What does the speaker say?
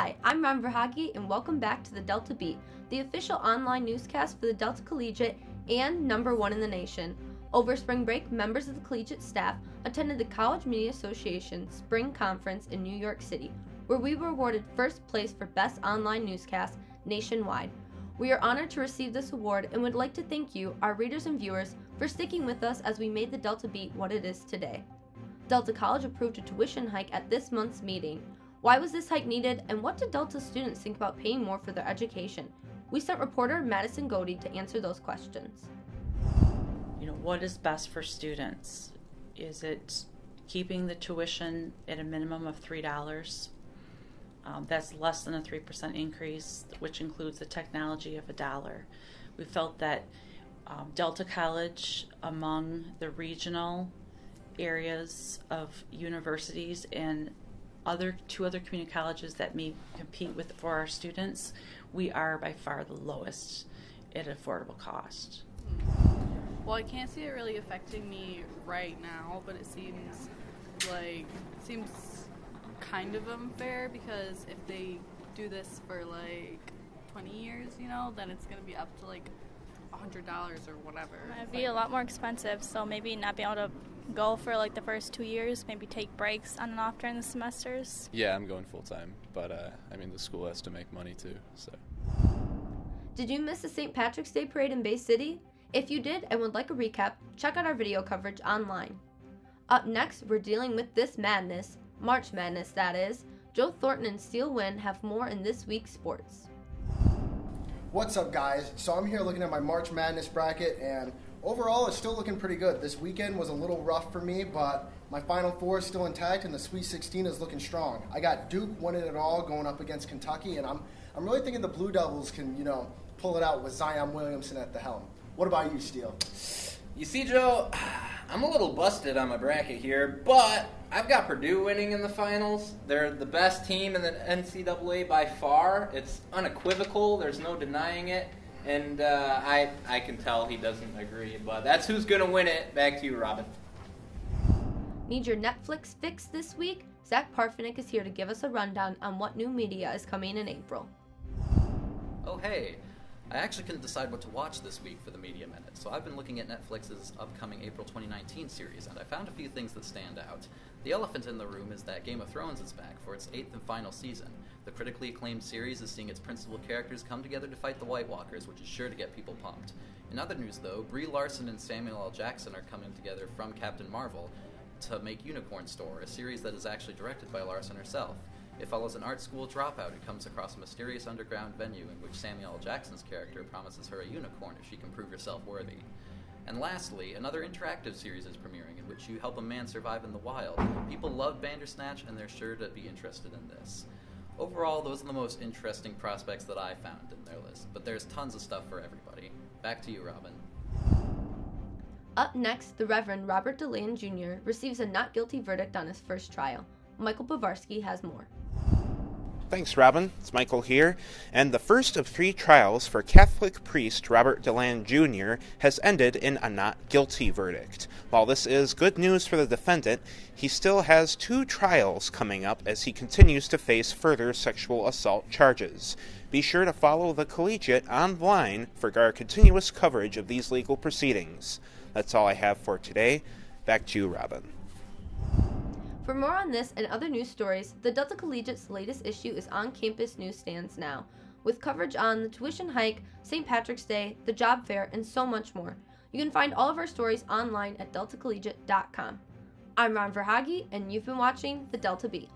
Hi, I'm Ron Verhage, and welcome back to the Delta Beat, the official online newscast for the Delta Collegiate and #1 in the nation. Over spring break, members of the collegiate staff attended the College Media Association Spring Conference in New York City, where we were awarded first place for Best Online Newscast nationwide. We are honored to receive this award and would like to thank you, our readers and viewers, for sticking with us as we made the Delta Beat what it is today. Delta College approved a tuition hike at this month's meeting. Why was this hike needed, and what did Delta students think about paying more for their education? We sent reporter Madison Godey to answer those questions. What is best for students? Is it keeping the tuition at a minimum of $3? That's less than a 3% increase, which includes the technology of $1. We felt that Delta College, among the regional areas of universities and two other community colleges that may compete for our students, we are by far the lowest at affordable cost. Well, I can't see it really affecting me right now, but it seems kind of unfair, because if they do this for 20 years, then it's going to be up to $100 or whatever. It'd be a lot more expensive, so maybe not be able to go for the first 2 years, maybe take breaks on and off during the semesters. Yeah, I'm going full time, but the school has to make money too, so. Did you miss the St. Patrick's Day parade in Bay City? If you did and would like a recap, check out our video coverage online. Up next, we're dealing with this madness, March Madness that is. Joe Thornton and Steele Wynn have more in this week's sports. What's up, guys? So I'm here looking at my March Madness bracket, and overall it's still looking pretty good. This weekend was a little rough for me, but my Final Four is still intact and the Sweet 16 is looking strong. I got Duke winning it all going up against Kentucky, and I'm really thinking the Blue Devils can, pull it out with Zion Williamson at the helm. What about you, Steele? You see, Joe, I'm a little busted on my bracket here, but I've got Purdue winning in the finals. They're the best team in the NCAA by far. It's unequivocal. There's no denying it. And I can tell he doesn't agree, but that's who's going to win it. Back to you, Robin. Need your Netflix fix this week? Zach Parfenick is here to give us a rundown on what new media is coming in April. Oh, hey. I actually couldn't decide what to watch this week for the Media Minute, so I've been looking at Netflix's upcoming April 2019 series, and I found a few things that stand out. The elephant in the room is that Game of Thrones is back for its 8th and final season. The critically acclaimed series is seeing its principal characters come together to fight the White Walkers, which is sure to get people pumped. In other news, though, Brie Larson and Samuel L. Jackson are coming together from Captain Marvel to make Unicorn Store, a series that is actually directed by Larson herself. It follows an art school dropout who comes across a mysterious underground venue in which Samuel L. Jackson's character promises her a unicorn if she can prove herself worthy. And lastly, another interactive series is premiering in which you help a man survive in the wild. People love Bandersnatch, and they're sure to be interested in this. Overall, those are the most interesting prospects that I found in their list, but there's tons of stuff for everybody. Back to you, Robin. Up next, the Reverend Robert DeLand Jr. receives a not guilty verdict on his first trial. Michael Bavarski has more. Thanks, Robin. It's Michael here. And the first of 3 trials for Catholic priest Robert DeLand Jr. has ended in a not guilty verdict. While this is good news for the defendant, he still has 2 trials coming up as he continues to face further sexual assault charges. Be sure to follow the Collegiate online for our continuous coverage of these legal proceedings. That's all I have for today. Back to you, Robin. For more on this and other news stories, the Delta Collegiate's latest issue is on campus newsstands now, with coverage on the tuition hike, St. Patrick's Day, the job fair, and so much more. You can find all of our stories online at deltacollegiate.com. I'm Ron Verhage, and you've been watching the Delta Beat.